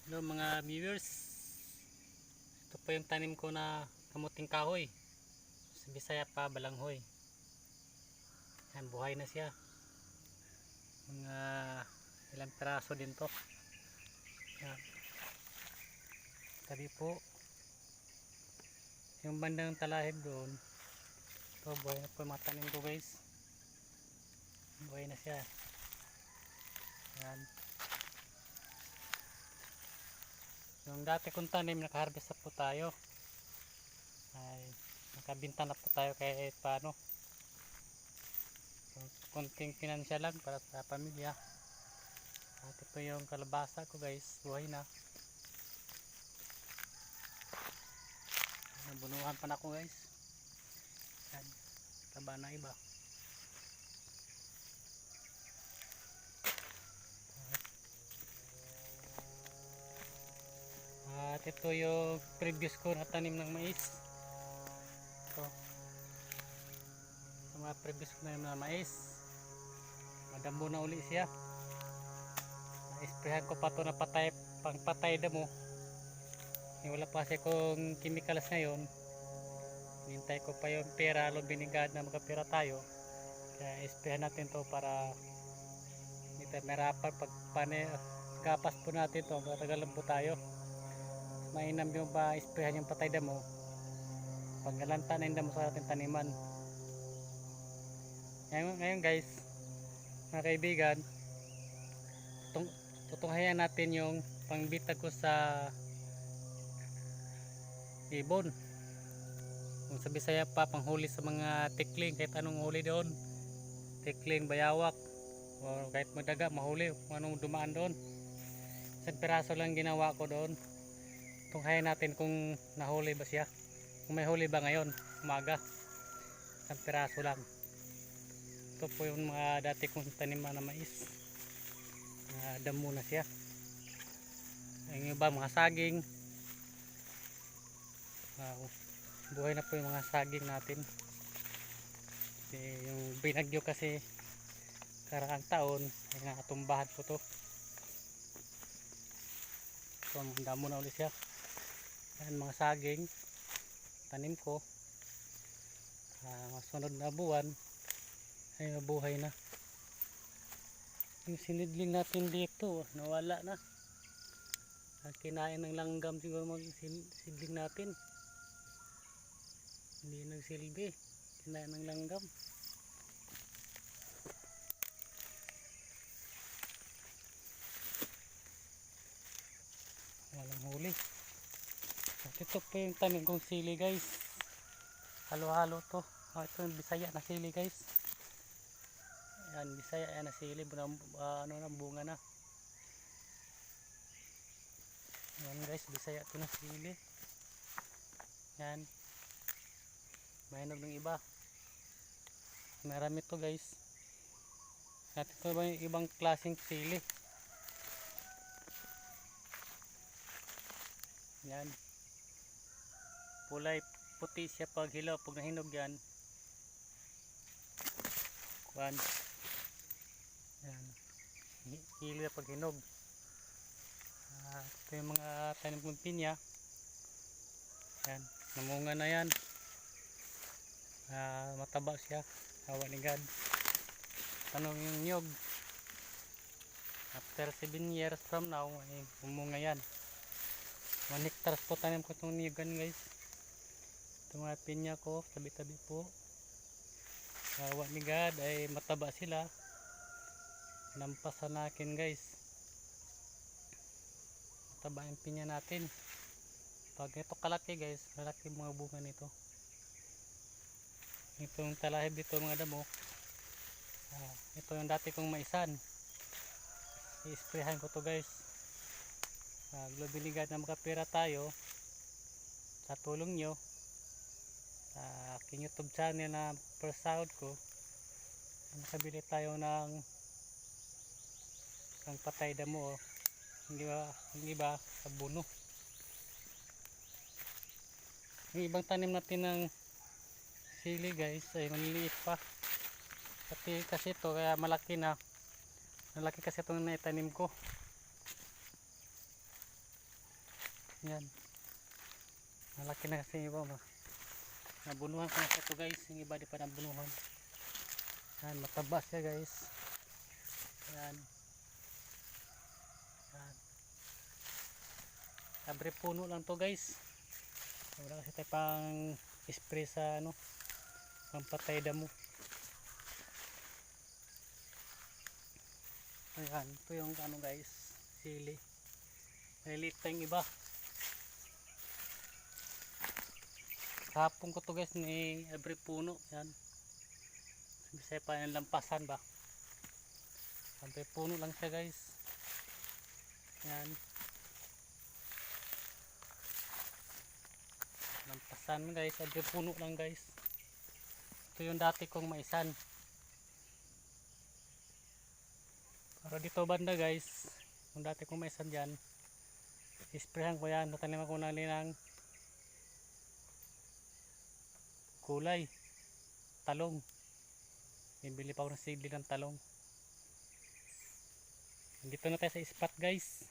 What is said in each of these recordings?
Hello mga viewers, ito po yung tanim ko na kamuting kahoy, sa Bisaya pa balanghoy. Yan, buhay na siya, mga ilang piraso din to. Yan. Tabi po yung bandang talahib doon. Ito, buhay na po yung mga tanim ko guys, buhay na siya. Yan. Yung dati kong tanim, nakaharvest na po tayo, ay nakabinta na po tayo kahit paano. Konting financial lang para sa pamilya. At ito yung kalabasa ko guys, buhay na. Nabunuhan pa na ako guys. Yan, taba na iba. At ito yung previous ko na tanim ng mais. Ito mga previous ko na yung mais, madamo na uli siya. Na-sprayhan ko pa ito na patay, pang patay damo. Wala pa kasi kung chemicals ngayon, hinintay ko pa yung pera, binigad na magkapira tayo. Kaya isprayan natin to para hindi tayo merapan pag gapas po natin to, matagalan po tayo. Mainam yung ba isprayan yung patay damo, paggalanta na yung damo sa ating taniman. Ngayon guys, mga kaibigan, tutunghayan natin yung pangbitag ko sa ibon. Kung sa Bisaya pa, panghuli sa mga tikling, kahit anong huli doon, tikling, bayawak, o kahit magdaga, mahuli kung anong dumaan doon. Isang piraso lang ginawa ko doon. Tunghayan natin kung nahuli ba siya, kung may huli ba ngayon umaga. Isang piraso lang. Ito po yung mga dati kong taniman na mais, damo na siya. Yung iba mga saging, buhay na po yung mga saging natin. Yung binagyo kasi karaang taon ay natumbahan po to. So damo na ulit siya. Ayan, mga saging tanim ko, sunod na buwan ay mabuhay na. Yung sinidling natin dito nawala na, kinain ng langgam siguro mga sinidling natin, hindi nagsilbi, kinain ng langgam. Walang huli. At ito po yung tanim kong sili guys, halo-halo to. Ito yung Bisaya na sili guys. Yan, Bisaya yan na sili, ano na, bunga na. Yan guys, Bisaya ito na sili. Yan, mahinog ng iba, marami to guys. At ito ba yung ibang klaseng sili. Yan, kulay puti siya pag hilaw, pag nahinog yan kuwan, yan, hilo pag hinog. Ito yung mga tanim kong pinya. Yan, namunga na yan. Mataba siya, awa ni God. Tanong yung nyog, after 7 years from now ay umunga yan. 1 hectares po tanim ko itong niyugan guys. Itong mga pinya ko, tabi-tabi po. Awa ni God ay mataba sila. Nampasan natin guys. Mataba yung pinya natin. Pag ito kalaki guys, malaki mga bunga nito. Itong talahib dito mga damo. Ito yung dati kong maisan. I-sprayhan ko to guys. Binigad na makapira tayo sa tulong nyo, aking YouTube channel na first sahod ko, nakabili tayo ng patay damo, hindi ba abono. Yung ibang tanim natin ng sili guys ay maliliit pa, kasi ito kaya malaki kasi itong naitanim ko. Yan. Malaki na kasi yung iba ba. Nabunuhan ko na siya to guys. Yung iba di pa nabunuhan. Yan, mataba siya guys. Yan. Yan. Abre puno lang to guys. Wala kasi tayo pang spray sa ano, pang patay damo. Ayan, ito yung ano guys, sili. Malilit pa yung iba. Kahapon ko to guys ni abre puno. Yan. Bisaya pa yung lampasan ba. Abre puno lang siya guys. Yan. Lampasan guys, abre puno lang guys. Ito yung dati kong maisan. Pero dito banda guys, yung dati kong maisan dyan, isprayan ko yan. Nataniman ko na ng kulay, talong. Bibili pa ako ng seedling ng talong. Dito na tayo sa spot guys.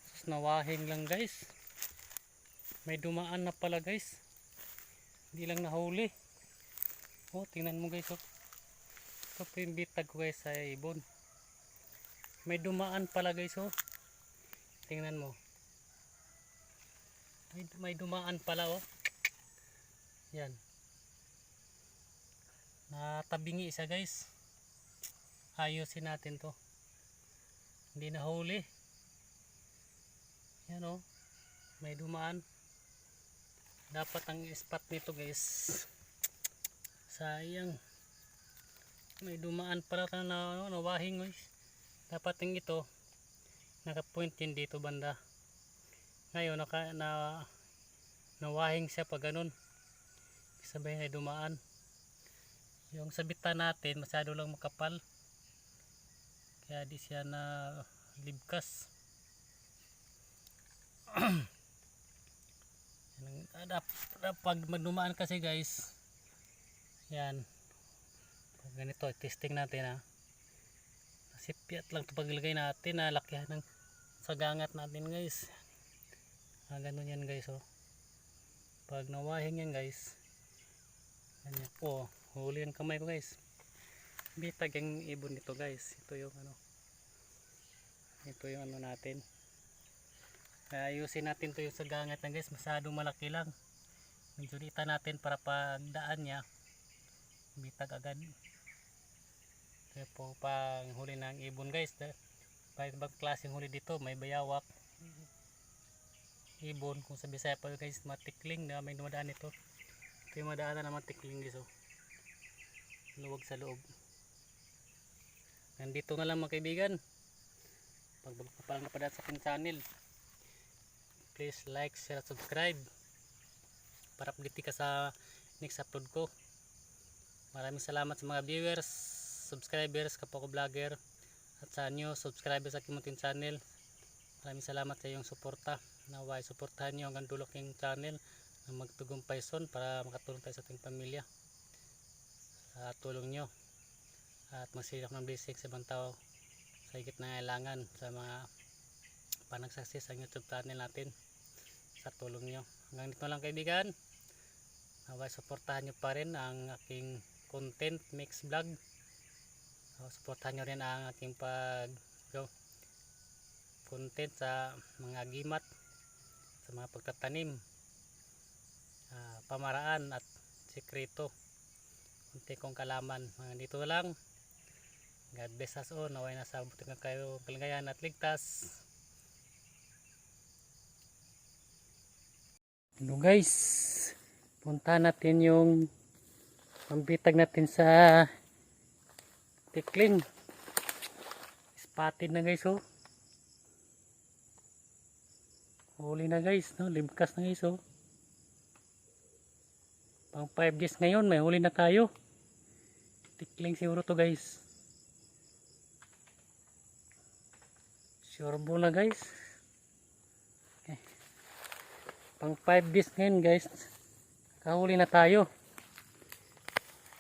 Sus, nawahing lang guys. May dumaan na pala guys. Hindi lang nahuli. Oh, tingnan mo guys. Oh. Ito po yung bitag ko guys sa ibon. May dumaan pala guys. Oh. Tingnan mo. May dumaan pala oh. Yan. Natabingi isa guys. Ayusin natin to. Hindi nahuli. Yan oh. May dumaan. Dapat ang spot nito guys. Sayang. May dumaan pala na nawahing guys. Dapat yung ito naka-point din dito banda. Ngayon nawahing siya pag ganun. Sabihin ay dumaan. Yung sabitan natin masyado lang makapal. Kaya di siya na libkas. Pag magdumaan kasi guys, yan, pag ganito testing natin ha, sipiat lang ito paglagay natin na lakihan ng sagangat natin guys. Ganun yan guys oh. Pag nawahing yan guys, ganyan. Oh, huli ang kamay ko guys. Bitag yung ibon nito guys. Ito yung ano natin. Kaya ayusin natin to yung sagangat na guys. Masyadong malaki lang. Medyo litan natin para pagdaan niya bitag agad. Kaya po pang huli ng ibon guys. Kahit bang klaseng huli dito, may bayawak, ibon, kung sa Bisaya pa guys, matikling na may dumadaan ito. Ito yung madaanan ng matikling guys oh. Luwag sa loob. Nandito na lang mga kaibigan. Pag bago ka pa lang napadaan sa aking channel, please like, share, subscribe para update ka sa next upload ko. Maraming salamat sa mga viewers, subscribers, kapwa ko vlogger, at sa new subscribers sa aking munting channel. Maraming salamat sa iyong suporta. Naway suportahan nyo hanggang dulo ng channel na magtugumpay son para makatulong tayo sa ating pamilya. Sa tulong nyo at magsilak ng blessing sa ibang tao sa higit na kailangan, sa mga panag-success sa YouTube channel natin sa tulong nyo. Hanggang dito lang kaibigan. Naway suportahan nyo pa rin ang aking content mix vlog. Suportahan nyo rin ang aking content sa mga gimat, sa mga pagtatanim, pamaraan at sikreto, kunti kong kalaman. Dito lang. God bless us all. Naway nasa buti na kayo kalagayan at ligtas. Hello guys, punta natin yung pambitag natin sa tikling. Spotted na guys oh. Huli na guys, no? Libkas na guys oh. Pang 5 days ngayon may huli na tayo. Tikling siguro to guys. Surbo na guys. Okay. Pang 5 days ngayon guys, kahuli na tayo.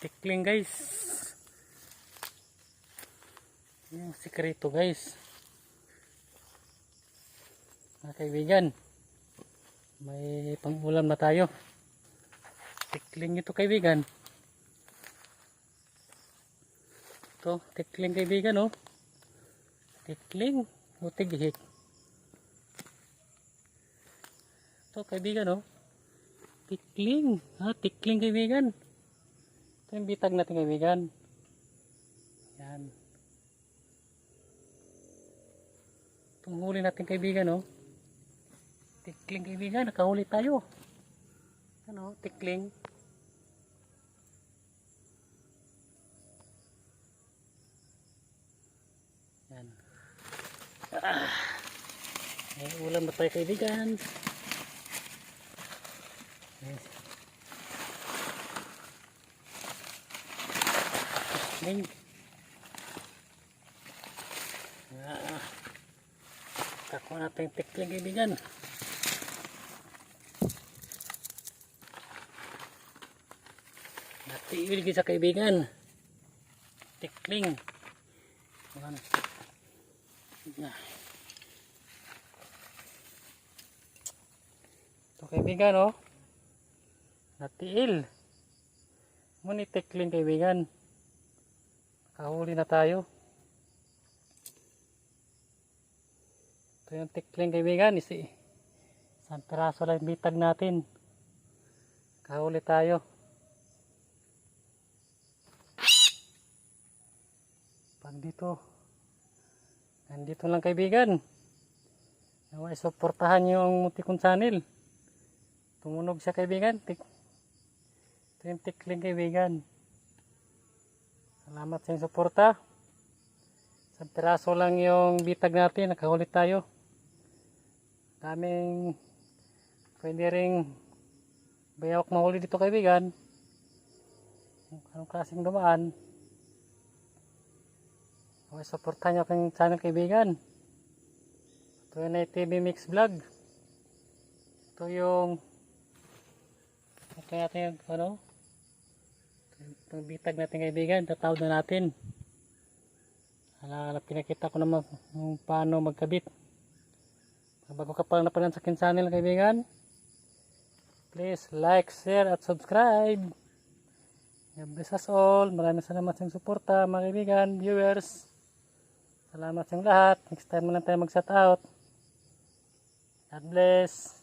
Tikling guys. Yung sikreto guys, mga kaibigan. May pang-ulam na tayo. Tikling ito kaibigan. Ito, tikling kaibigan oh. Tikling o tighik. Ito kaibigan oh. Tikling. Tikling kaibigan. Ito yung bitag natin kaibigan. Yan. Itong huli natin kaibigan oh. Tikling kaibigan. Nakahuli tayo. Ano, tikling. Yan. May ulam na tayo kaibigan. Tikling. Kakuha natin yung tikling kaibigan. Natiil sa kaibigan. Tikling. Yan. Ito kaibigan oh. Natiil. Muni tikling kaibigan. Nakahuli na tayo. Ito yung tikling kaibigan. Isang piraso lang bitag natin. Nakahuli tayo. Pag dito. Nandito lang kaibigan. Naway suportahan nyo ang munti kong channel. Tumunog siya kaibigan. Ito yung tikling kaibigan. Salamat sa inyong suporta. Isang piraso lang yung bitag natin. Nakahuli tayo. Daming pwede ring bayawak mahuli dito kaibigan. Anong klaseng dumaan. Okay, supportan nyo aking channel kaibigan. Ito yung TV Mix Vlog. Ito yung natin ano? Itong bitag natin kaibigan. Tatawad na natin. Pinakita ko naman kung paano magkabit. Bago ka pa lang napalan sa aking channel kaibigan, please like, share at subscribe. God bless us all. Maraming salamat sa suporta mga kaibigan, viewers. Salamat sa lahat. Next time na lang tayo mag-shout out. God bless.